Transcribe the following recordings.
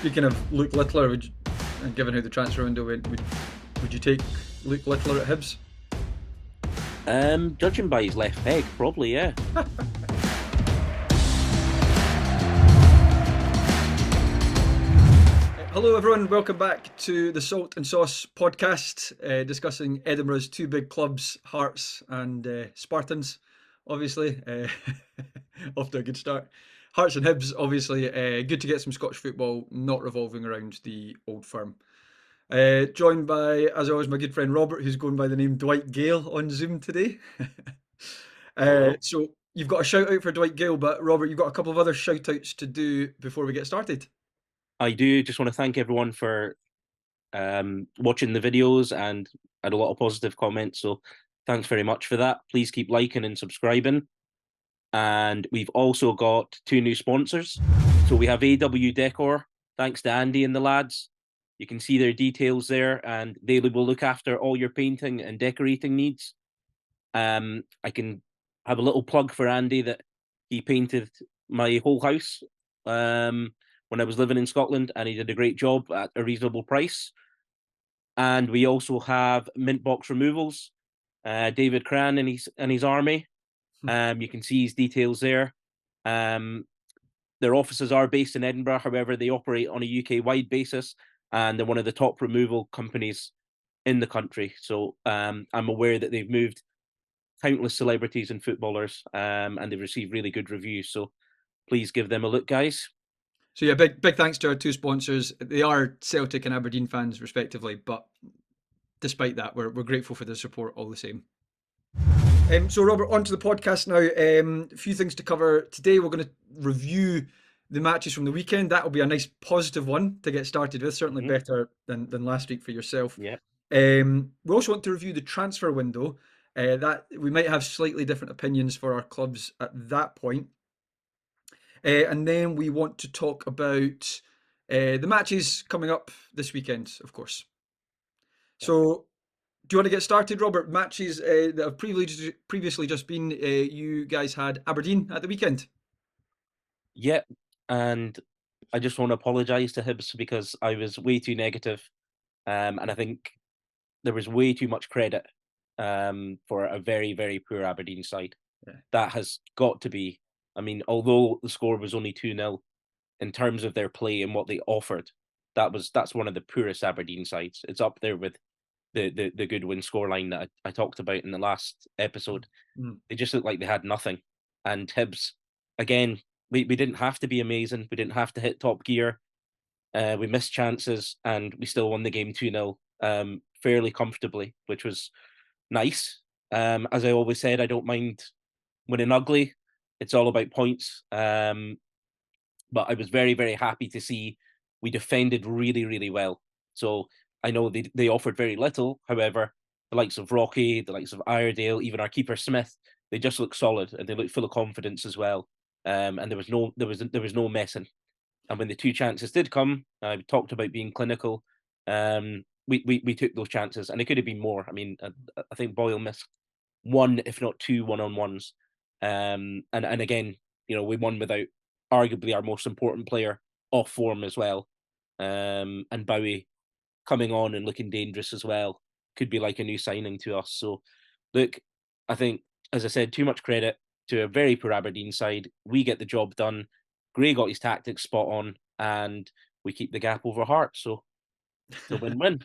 Speaking of Luke Littler, and given how the transfer window went, would you take Luke Littler at Hibs? Judging by his left peg, probably, yeah. Hello, everyone. Welcome back to the Salt and Sauce podcast, discussing Edinburgh's two big clubs, Hearts and Spartans. Obviously, off to a good start. Hearts and Hibs, obviously, good to get some Scottish football not revolving around the old firm. Joined by, as always, my good friend Robert, who's going by the name Dwight Gale on Zoom today. Hello. So you've got a shout out for Dwight Gale, but Robert, you've got a couple of other shout outs to do before we get started. I do just want to thank everyone for watching the videos and had a lot of positive comments. So thanks very much for that. Please keep liking and subscribing. And we've also got two new sponsors. So we have AW Decor, thanks to Andy and the lads. You can see their details there, and they will look after all your painting and decorating needs. I can have a little plug for Andy that he painted my whole house when I was living in Scotland, and he did a great job at a reasonable price. And we also have Mint Box Removals, David Cran and his army. You can see his details there. Their offices are based in Edinburgh, however, they operate on a UK-wide basis, and they're one of the top removal companies in the country. So I'm aware that they've moved countless celebrities and footballers, and they've received really good reviews. So please give them a look, guys. So yeah, big thanks to our two sponsors. They are Celtic and Aberdeen fans, respectively, but despite that, we're grateful for the support all the same. So Robert, on to the podcast now. A few things to cover today. We're going to review the matches from the weekend. That will be a nice positive one to get started with. Certainly better than last week for yourself. Yeah. We also want to review the transfer window. That we might have slightly different opinions for our clubs at that point. And then we want to talk about the matches coming up this weekend, of course. So, do you want to get started, Robert? Matches that have previously just been, you guys had Aberdeen at the weekend. Yeah, and I just want to apologise to Hibs because I was way too negative, and I think there was way too much credit for a very, very poor Aberdeen side. Yeah. That has got to be. I mean, although the score was only 2-0, in terms of their play and what they offered, that's one of the poorest Aberdeen sides. It's up there with the good win scoreline that I talked about in the last episode. They just looked like they had nothing. And Hibs, again, we didn't have to be amazing. We didn't have to hit top gear. We missed chances and we still won the game 2-0 fairly comfortably, which was nice. As I always said, I don't mind winning ugly. It's all about points. But I was very, very happy to see we defended really, really well. So I know they offered very little. However, the likes of Rocky, the likes of Iredale, even our keeper Smith, they just look solid and they look full of confidence as well. And there was no messing. And when the two chances did come, I talked about being clinical. We took those chances, and it could have been more. I mean, I think Boyle missed one, if not two, one-on-ones. And again, we won without arguably our most important player off form as well. And Bowie coming on and looking dangerous as well could be like a new signing to us. So, look, I think, as I said, too much credit to a very poor Aberdeen side. We get the job done. Gray got his tactics spot on, and we keep the gap over Hearts. So it's a win-win.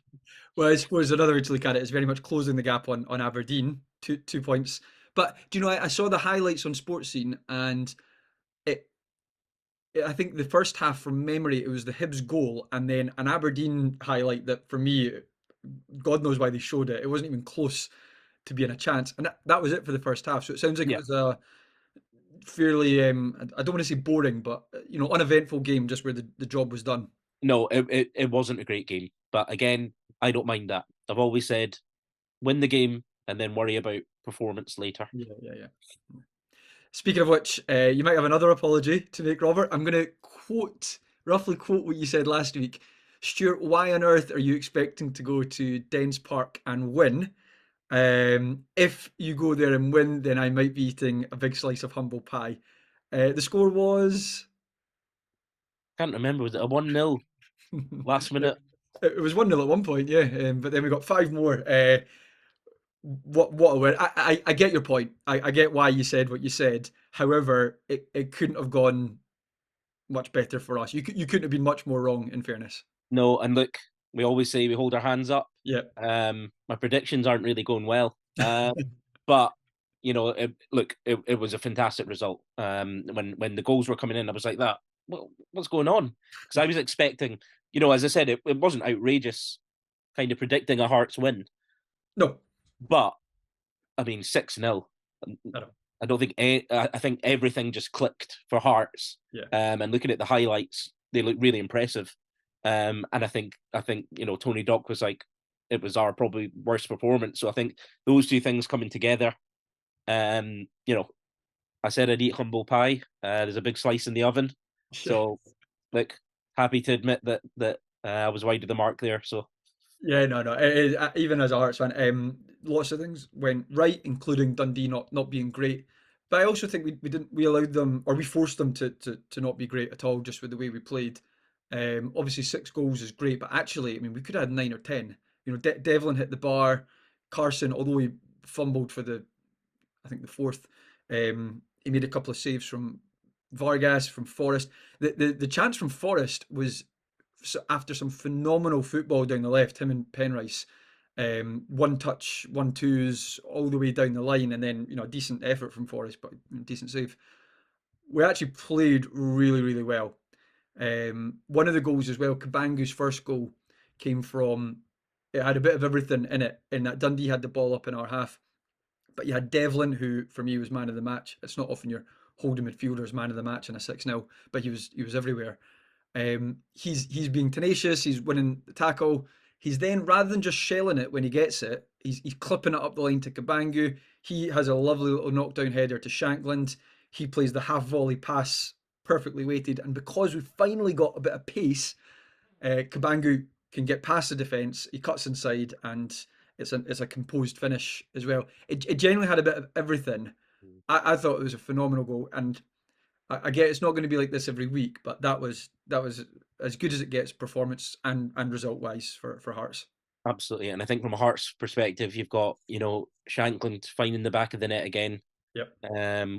Well, I suppose another way to look at it is very much closing the gap on Aberdeen, 2 points. But do you know, I saw the highlights on Sports Scene, and it I think the first half from memory, it was the Hibs goal and then an Aberdeen highlight that for me, God knows why they showed it. It wasn't even close to being a chance. And that was it for the first half. So it sounds like it Yeah. was a fairly, I don't want to say boring, but, uneventful game just where the job was done. No, it wasn't a great game. But again, I don't mind that. I've always said win the game and then worry about performance later. Yeah. Speaking of which, you might have another apology to make, Robert. I'm going to roughly quote what you said last week. Stuart, why on earth are you expecting to go to Dens Park and win? If you go there and win, then I might be eating a big slice of humble pie. The score was Can't remember, was it a 1-0? last Yeah. minute. It was 1-0 at one point, yeah, but then we got five more. What a win. I get your point. I get why you said what you said. However, it couldn't have gone much better for us. You couldn't have been much more wrong, in fairness. No, and look, we always say we hold our hands up. Yeah. My predictions aren't really going well, but it was a fantastic result. When the goals were coming in, I was like, "That, well, what's going on?" Because I was expecting, as I said, it wasn't outrageous, kind of predicting a Hearts win, No, but I mean 6-0. I don't. I don't think I think everything just clicked for Hearts. Yeah. And looking at the highlights, they look really impressive. And I think Tony Dock was like, it was our probably worst performance. So I think those two things coming together. Um, you know, I said I'd eat humble pie. There's a big slice in the oven. Yeah. So, like, happy to admit that I was wide of the mark there. So Yeah, no, no. Even as a Hearts fan, lots of things went right, including Dundee not being great. But I also think we allowed them, or we forced them to not be great at all, just with the way we played. Obviously 6 goals is great, but actually, I mean, we could have had 9 or 10. Devlin hit the bar. Carson, although he fumbled for I think the fourth, he made a couple of saves from Vargas, from Forrest. The chance from Forrest was after some phenomenal football down the left, him and Penrice. One touch, 1-2s, all the way down the line, and then a decent effort from Forrest, but decent save. We actually played really, really well. One of the goals as well, Kabangu's first goal came from. It had a bit of everything in it. In that Dundee had the ball up in our half, but you had Devlin, who for me was man of the match. It's not often your holding midfielder's man of the match in a 6-0, but he was everywhere. He's being tenacious. He's winning the tackle. He's then, rather than just shelling it when he gets it, he's clipping it up the line to Kabangu. He has a lovely little knockdown header to Shankland. He plays the half volley pass, perfectly weighted. And because we finally got a bit of pace, Kabangu can get past the defence. He cuts inside, and it's a composed finish as well. It generally had a bit of everything. I thought it was a phenomenal goal, and I get it's not going to be like this every week, but that was as good as it gets, performance and result wise for Hearts. absolutely. And I think from a Hearts perspective, you've got Shankland finding the back of the net again. Yep.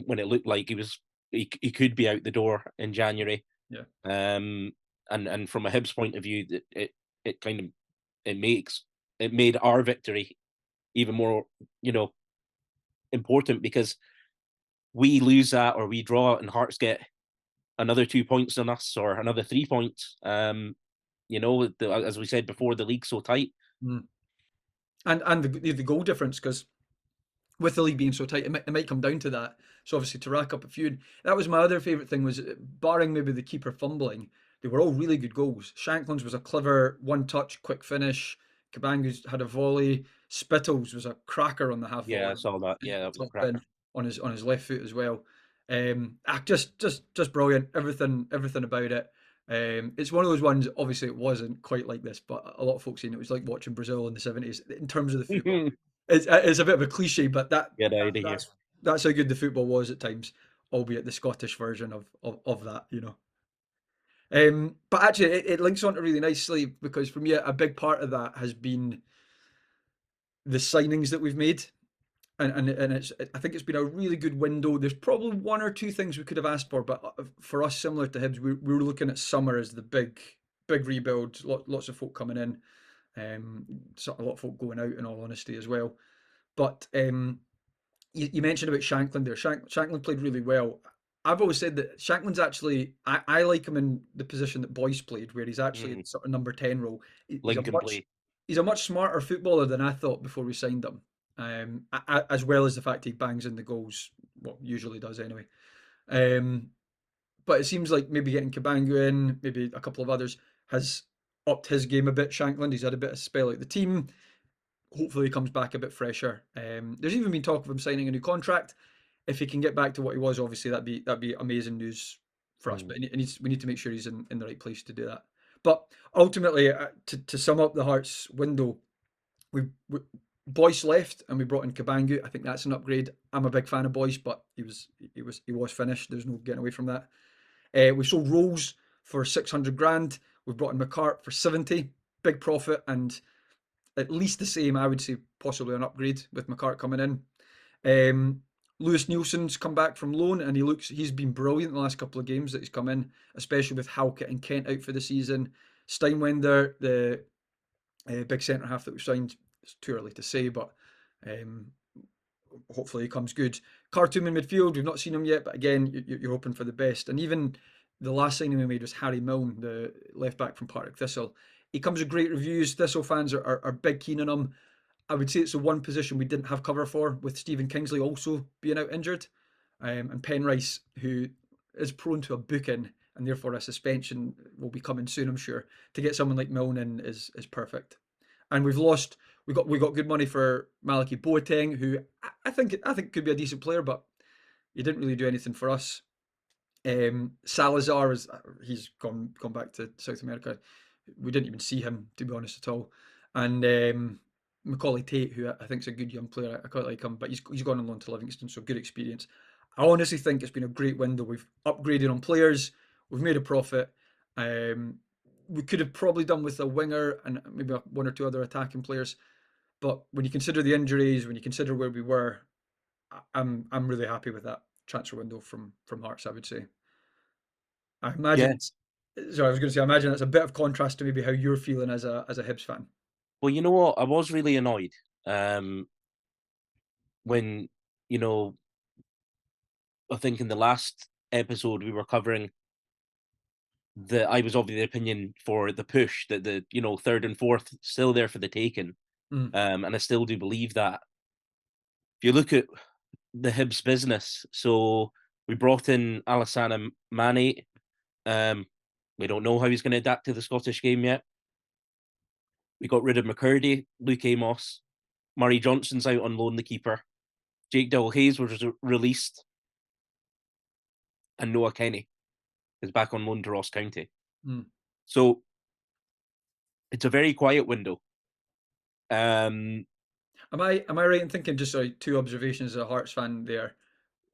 When it looked like he could be out the door in January. Yeah. And from a Hibs point of view, it kind of it made our victory even more important, because we lose that or we draw and Hearts get another 2 points on us or another 3 points. As we said before, the league's so tight. Mm. And the goal difference, because with the league being so tight, it might come down to that. So obviously to rack up a few, that was my other favourite thing, was barring maybe the keeper fumbling, they were all really good goals. Shankland's was a clever one touch, quick finish. Cabangu's had a volley. Spittles was a cracker on the half Yeah, I volley, saw that. Yeah, that was a top cracker. bin on his left foot as well. Just brilliant. Everything about it. It's one of those ones. Obviously, it wasn't quite like this, but a lot of folks saying it was like watching Brazil in the '70s in terms of the football. It's a bit of a cliche, but Get out of here. that's how good the football was at times, albeit the Scottish version of that. But actually, it links on to really nicely, because for me, a big part of that has been the signings that we've made. And I think it's been a really good window. There's probably one or two things we could have asked for, but for us, similar to Hibs, we were looking at summer as the big rebuild. Lots of folk coming in, a lot of folk going out, in all honesty, as well. But you mentioned about Shankland there. Shankland played really well. I've always said that Shankland's actually, I like him in the position that Boyce played, where he's actually in sort of number 10 role. He's a Lincoln much play. he's a much smarter footballer than I thought before we signed him. As well as the fact he bangs in the goals, well, usually does anyway. Um, but it seems like maybe getting Cabangu in, maybe a couple of others, has upped his game a bit. Shankland, he's had a bit of spell out the team. Hopefully, he comes back a bit fresher. There's even been talk of him signing a new contract. If he can get back to what he was, obviously that'd be amazing news for us. But we need to make sure he's in the right place to do that. But ultimately, to sum up the Hearts window, we Boyce left and we brought in Cabangu. I think that's an upgrade. I'm a big fan of Boyce, but he was finished. There's no getting away from that. We sold Rolls for 600 grand. We've brought in McCart for 70, big profit, and at least the same, I would say, possibly an upgrade with McCart coming in. Lewis Nielsen's come back from loan and he's been brilliant the last couple of games that he's come in, especially with Halkett and Kent out for the season. Steinwender, the big centre half that we've signed, it's too early to say, but um, hopefully he comes good. Khartoum in midfield, we've not seen him yet, but again, you're hoping for the best. And even the last signing we made was Harry Milne, the left back from Partick Thistle. He comes with great reviews. Thistle fans are big keen on him. I would say it's the one position we didn't have cover for, with Stephen Kingsley also being out injured, and Penrice, who is prone to a booking and therefore a suspension, will be coming soon, I'm sure. To get someone like Milne in is perfect. And we got good money for Maliki Boateng, who I think could be a decent player, but he didn't really do anything for us. Salazar he's gone back to South America. We didn't even see him, to be honest, at all. And Macaulay Tate, who I think is a good young player, I quite like him, but he's gone on loan to Livingston, so good experience. I honestly think it's been a great window. We've upgraded on players, we've made a profit. We could have probably done with a winger and maybe one or two other attacking players, but when you consider the injuries, when you consider where we were, I'm really happy with that transfer window from Hearts, I would say. I Yeah. imagine sorry, I was going to say, I imagine that's a bit of contrast to maybe how you're feeling as a Hibs fan. Well, you know what? I was really annoyed um, when, you know, I think in the last episode we were covering that I was of the opinion for the push that the third and fourth still there for the taking, Mm. and I still do believe that. If you look at the Hibs business, so we brought in Alassane Mane. Um, we don't know how he's going to adapt to the Scottish game yet. We got rid of McCurdy, Luke Amos, Murray Johnson's out on loan, the keeper. Jake Dowell Hayes was released, and Noah Kenny is back on loan to Ross County. Mm. So it's a very quiet window. Um, Am I right in thinking, just sorry, two observations as a Hearts fan there?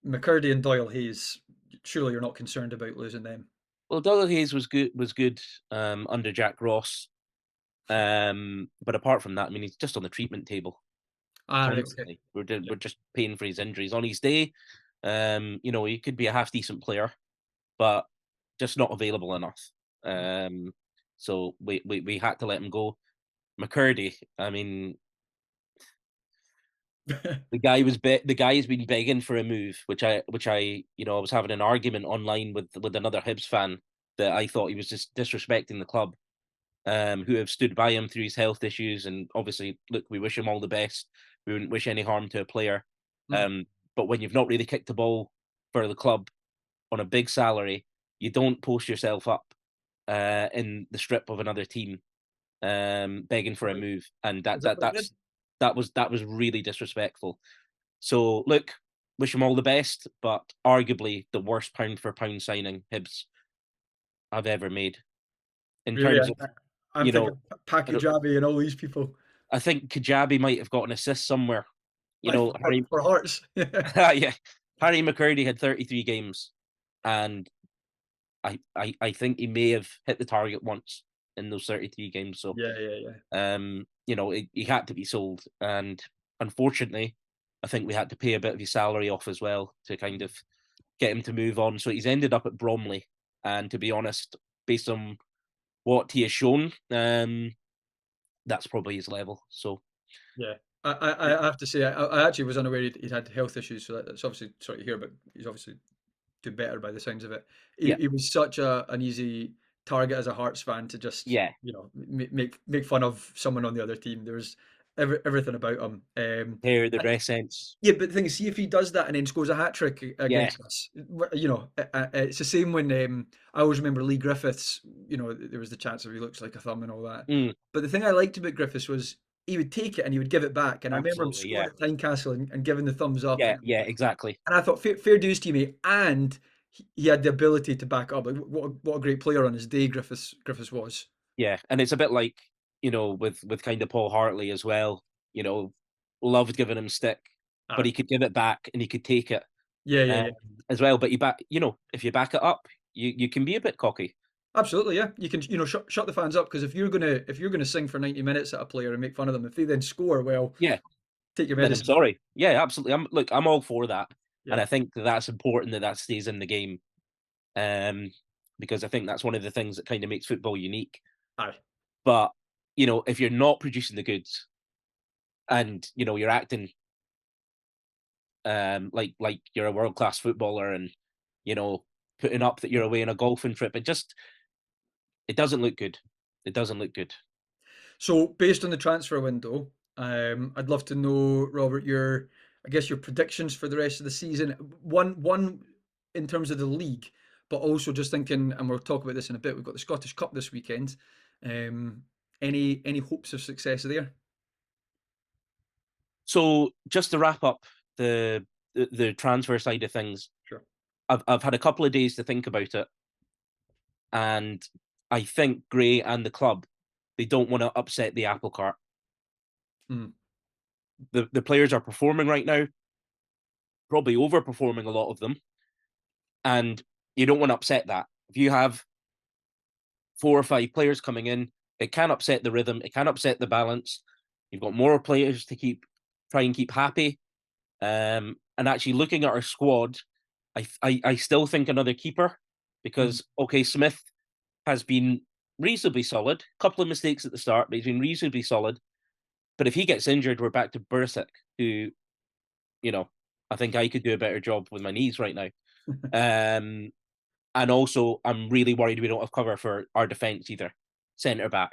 McCurdy and Doyle Hayes, surely you're not concerned about losing them. well, Douglas Hayes was good under Jack Ross, but apart from that, I mean, he's just on the treatment table Ah, right, okay. constantly. We're Yeah. we're just paying for his injuries on his day. He could be a half decent player, but just not available enough. Um, so we had to let him go. McCurdy, I mean, the guy has been begging for a move, which I was having an argument online with another Hibs fan that I thought he was just disrespecting the club, who have stood by him through his health issues, and obviously, look, we wish him all the best. We wouldn't wish any harm to a player, Mm. but when you've not really kicked the ball for the club on a big salary, you don't post yourself up in the strip of another team, begging for a Right. move, and Is that what he did? that was really disrespectful. So look, wish him all the best, but arguably the worst pound for pound signing Hibs I've ever made in Really, terms of I'm you know. thinking I don't- Pakijabi and all these people, I think Kajabi might have got an assist somewhere. You like know, Harry, for Hearts. Yeah, yeah, Harry McCurdy had 33 games, and I think he may have hit the target once in those 33 games. So, yeah, yeah. he had to be sold, and unfortunately, I think we had to pay a bit of his salary off as well to kind of get him to move on. So he's ended up at Bromley, and to be honest, based on what he has shown, that's probably his level. So, Yeah. I have to say, I actually was unaware he'd had health issues, so that's obviously sorry to hear, but he's obviously do better by the sounds of it. He, yeah, he was such an easy target as a Hearts fan to just yeah, make fun of someone on the other team. There was everything about him. hair, the dress sense, Yeah, but the thing is, see if he does that and then scores a hat trick yeah, against us. It's the same when I always remember Lee Griffiths. There was the chance of he looks like a thumb and all that. mm, But the thing I liked about Griffiths was he would take it and he would give it back. And I remember him absolutely, yeah, scoring at Tynecastle and giving the thumbs up. yeah, And, yeah, exactly. and I thought, fair dues to you, mate. And he had the ability to back up. Like, what a great player on his day Griffiths was. Yeah, and it's a bit like with kind of Paul Hartley as well. You know, loved giving him stick, but Aye. he could give it back and he could take it Yeah, yeah, um, yeah. as well. But if you back it up, you can be a bit cocky. Absolutely, yeah. You can, shut the fans up because if you're gonna sing for 90 minutes at a player and make fun of them, if they then score, well, Yeah, take your then I'm medicine. sorry. Yeah, absolutely. I'm all for that, and Yeah. I think that's important that that stays in the game, um, because I think that's one of the things that kind of makes football unique. Aye. But if you're not producing the goods and you're acting like you're a world class footballer and you know putting up that you're away on a golfing trip, it doesn't look good. It doesn't look good. So based on the transfer window, I'd love to know, Robert, I guess your predictions for the rest of the season. One in terms of the league, but also just thinking, and we'll talk about this in a bit. We've got the Scottish Cup this weekend. Um, any hopes of success there? So just to wrap up the transfer side of things, Sure. I've had a couple of days to think about it, and I think Gray and the club they don't want to upset the apple cart. Mm, The players are performing right now, probably overperforming a lot of them, and you don't want to upset that. If you have 4 or 5 players coming in, it can upset the rhythm, it can upset the balance. You've got more players to try and keep happy. And actually looking at our squad, I still think another keeper mm. because okay, Smith has been reasonably solid. A couple of mistakes at the start, but he's been reasonably solid. But if he gets injured, we're back to Bursic, who you know I think I could do a better job with my knees right now. Um, and also, I'm really worried we don't have cover for our defence either. Centre back,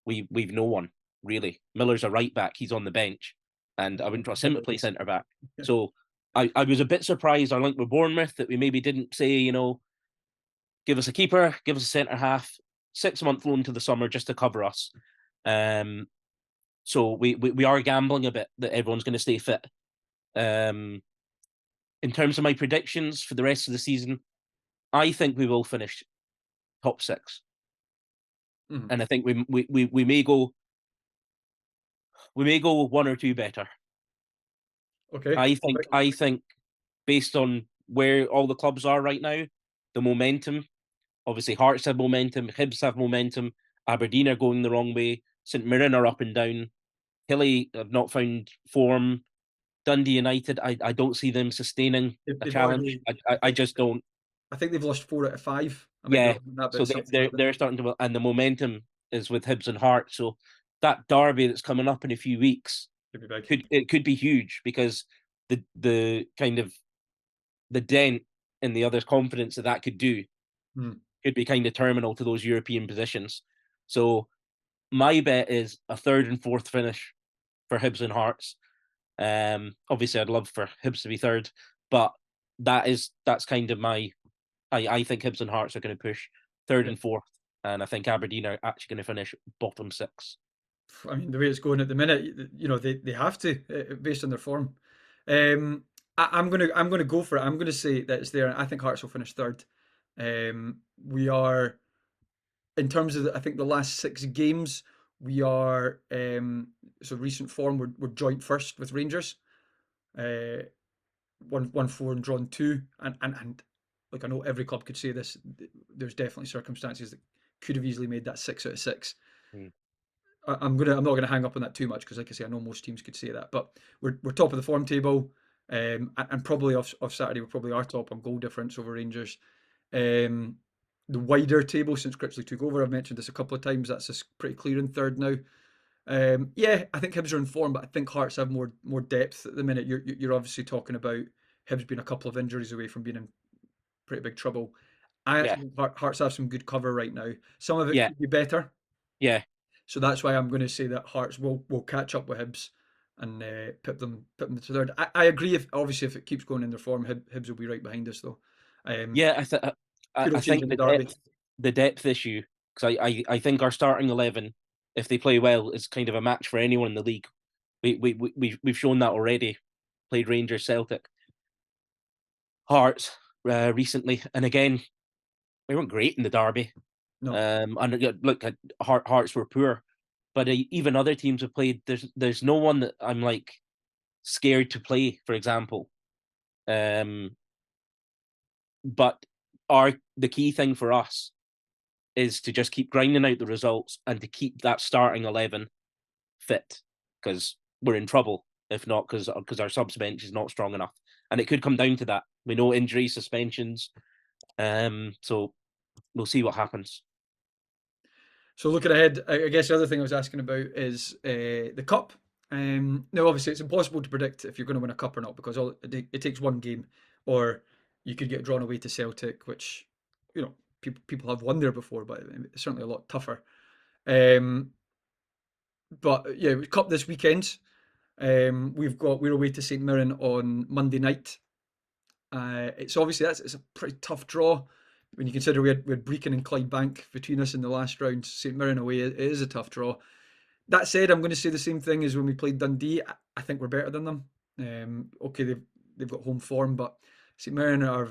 we've no one really. Miller's a right back; he's on the bench, and I wouldn't trust him to play centre back. So I was a bit surprised. Our link with Bournemouth that we maybe didn't say, give us a keeper, give us a centre half, 6 month loan to the summer just to cover us. Um, so we are gambling a bit that everyone's going to stay fit. Um, in terms of my predictions for the rest of the season, I think we will finish top six, Mhm. and I think we may go one or two better. Okay. I think based on where all the clubs are right now, the momentum. Obviously, Hearts have momentum, Hibs have momentum, Aberdeen are going the wrong way, St Mirren are up and down, Hilly have not found form, Dundee United, I don't see them sustaining They've, a they've challenge. already. I just don't. I think they've lost 4 out of 5. I might be Yeah, wrong on that, so but they're something they're, like that. they're starting to, and the momentum is with Hibs and Hearts. So that derby that's coming up in a few weeks Could be big. could be huge because the kind of the dent in the other's confidence that could do Mm. could be kind of terminal to those European positions. So my bet is a third and fourth finish for Hibs and Hearts. Obviously, I'd love for Hibs to be third, but that's kind of my. I think Hibs and Hearts are going to push third Yeah. and fourth, and I think Aberdeen are actually going to finish bottom six. I mean, the way it's going at the minute, they have to, based on their form. Um, I'm gonna go for it. I'm gonna say that it's there. I think Hearts will finish third. We are in terms of I think the last 6 games, we are so recent form. We're joint first with Rangers. Uh, won 4 and drawn 2, and like I know every club could say this. There's definitely circumstances that could have easily made that 6 out of 6. Mm. I'm not gonna hang up on that too much because, like I say, I know most teams could say that, but we're top of the form table, and probably off Saturday we probably are top on goal difference over Rangers. Um, the wider table since Critchley took over, I've mentioned this a couple of times. That's just pretty clear in third now. Yeah, I think Hibs are in form, but I think Hearts have more depth at the minute. You're obviously talking about Hibs being a couple of injuries away from being in pretty big trouble. I Yeah, actually think Hearts have some good cover right now. Some of it yeah, could be better, yeah, so that's why I'm going to say that Hearts will catch up with Hibs and pip them to third. I agree. If obviously if it keeps going in their form, Hibs will be right behind us though. Um, yeah. could I all change think in the derby. the depth issue because I think our starting 11, if they play well, is kind of a match for anyone in the league. We've shown that already. Played Rangers, Celtic, Hearts recently, and again we weren't great in the derby. No. And look, Hearts were poor, but even other teams have played. There's no one that I'm like scared to play. For example, um, but the key thing for us is to just keep grinding out the results and to keep that starting 11 fit, because we're in trouble if not, because our subs bench is not strong enough, and it could come down to that. We know injuries, suspensions, so we'll see what happens. So looking ahead, I guess the other thing I was asking about is the cup. Now, obviously, it's impossible to predict if you're going to win a cup or not because it takes one game, or you could get drawn away to Celtic, which people have won there before, but it's certainly a lot tougher. Um, but yeah, cup this weekend. We're away to St Mirren on Monday night. It's obviously it's a pretty tough draw when you consider we had Brecon and Clydebank between us in the last round. St Mirren away it is a tough draw. That said, I'm going to say the same thing as when we played Dundee. I think we're better than them. Okay, they've got home form, but St Mirren are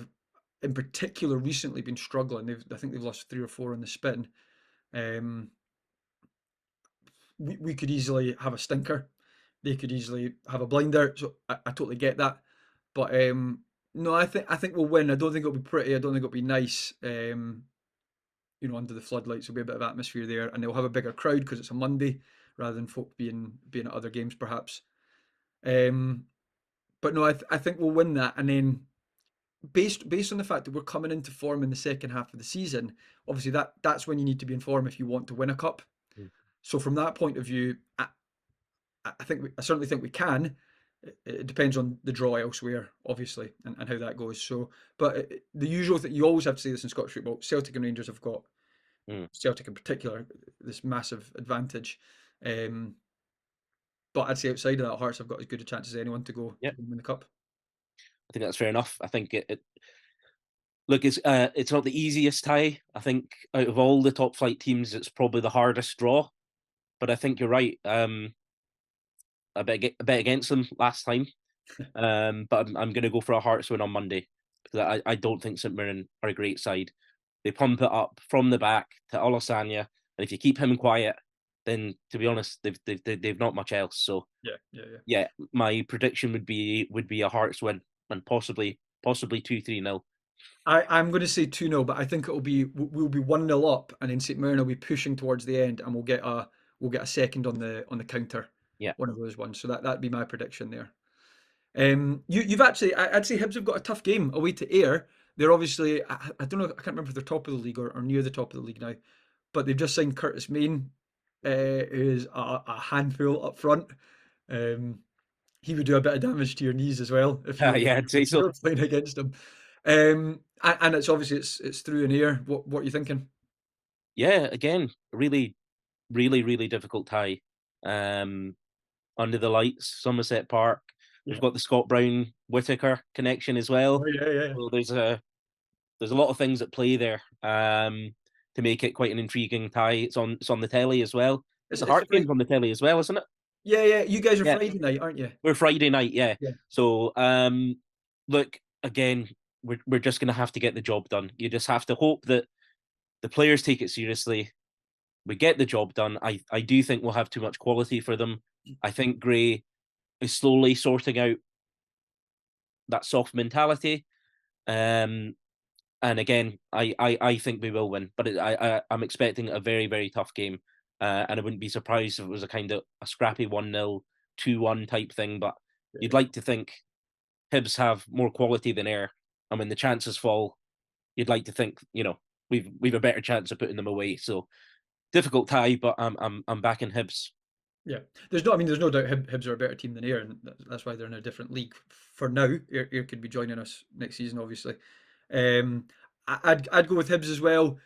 in particular recently been struggling. I think they've lost 3 or 4 on the spin. Um, we could easily have a stinker. They could easily have a blinder. So I totally get that. But no, I think we'll win. I don't think it'll be pretty. I don't think it'll be nice. Under the floodlights, there'll be a bit of atmosphere there, and they'll have a bigger crowd because it's a Monday rather than folk being at other games perhaps. Um, but no, I think we'll win that, and then based on the fact that we're coming into form in the second half of the season, obviously that's when you need to be in form if you want to win a cup. Mm. So from that point of view, I certainly think we can. It depends on the draw elsewhere, obviously, and how that goes. So, but the usual thing you always have to say this in Scottish football: Celtic and Rangers have got Mm. Celtic in particular this massive advantage. Um, but I'd say outside of that, Hearts have got as good a chance as anyone to go Yeah, win the cup. I think that's fair enough. I think look, it's not the easiest tie. I think out of all the top flight teams, it's probably the hardest draw. But I think you're right. I bet against them last time. But I'm going to go for a Hearts win on Monday because I don't think St Mirren are a great side. They pump it up from the back to Olasanya, and if you keep him quiet, then to be honest, they've not much else. So Yeah, yeah, yeah. yeah, my prediction would be a Hearts win and possibly 2-3-0. I'm going to say 2-0, but I think we'll be 1-0 up, and then St Mirren will be pushing towards the end, and we'll get a second on the counter, Yeah, one of those ones. So that'd be my prediction there. You've actually, I'd say Hibs have got a tough game away to Ayr. They're obviously, I don't know, I can't remember if they're top of the league or near the top of the league now, but they've just signed Curtis Main, who's a handful up front. Um, he would do a bit of damage to your knees as well if you were, yeah, I'd say if you so. were playing against him. And it's obviously it's through an Ayr. What are you thinking? Yeah, again, really difficult tie. Um, Under the lights, Somerset Park. We've Yeah. got the Scott Brown Whitaker connection as Oh well. yeah, yeah. So there's a lot of things at play there. To make it quite an intriguing tie. It's on the telly as well. I think It's the it's a Heart game's Friday. on the telly as well, isn't it? Yeah, yeah. You guys are Yeah, Friday night, aren't you? we're Friday night. Yeah. Yeah. So look again, we're just gonna have to get the job done. You just have to hope that the players take it seriously. We get the job done. I do think we'll have too much quality for them. I think Gray is slowly sorting out that soft mentality. Um, and again, I think we will win, but I'm expecting a very tough game, and I wouldn't be surprised if it was a kind of a scrappy 1-0, 2-1 type thing. But you'd Yeah. like to think Hibs have more quality than Ayr, and when the chances fall, you'd like to think we've a better chance of putting them away. So difficult tie, but I'm back in Hibs. Yeah, there's no doubt Hibs are a better team than Ayr, and that's why they're in a different league for now. Ayr could be joining us next season, obviously. Um, I'd go with Hibs as well.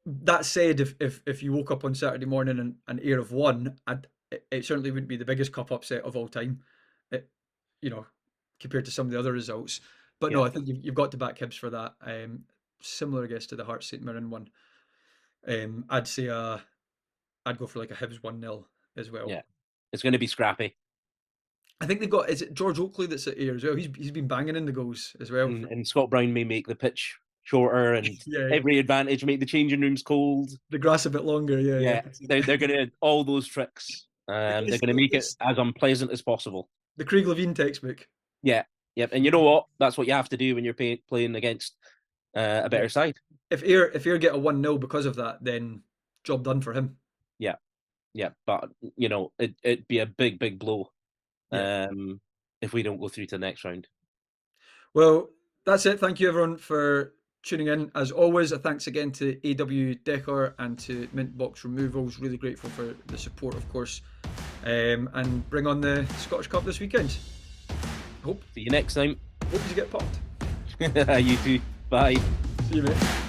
That said, if you woke up on Saturday morning and Ayr have won, it certainly wouldn't be the biggest cup upset of all time, it, you know, compared to some of the other results. But Yeah, no, I think you've got to back Hibs for that. Similar, I guess, to the Hearts St Mirren one. I'd say I'd go for like a Hibs 1-0 as well. yeah, it's going to be scrappy. I think they've got, is it George Oakley that's at Ayr as well? He's been banging in the goals as well. And Scott Brown may make the pitch shorter and Yeah, yeah. every advantage, make the changing rooms cold. The grass a bit longer. Yeah, yeah. Yeah, they're gonna all those tricks. They're It's, gonna make it it's as unpleasant as possible. the Craig Levine textbook. Yeah, yep. And you know what? That's what you have to do when you're playing against a Yeah, better side. if Ayr get a 1-0 because of that, then job done for him. Yeah, yeah, but it'd be a big blow Yeah. if we don't go through to the next round. Well, that's it. Thank you everyone for tuning in. As always, a thanks again to AW Decor and to Mint Box Removals. Really grateful for the support, of course. And bring on the Scottish Cup this weekend. See you next time. Hope you get popped. You too. Bye. See you, mate.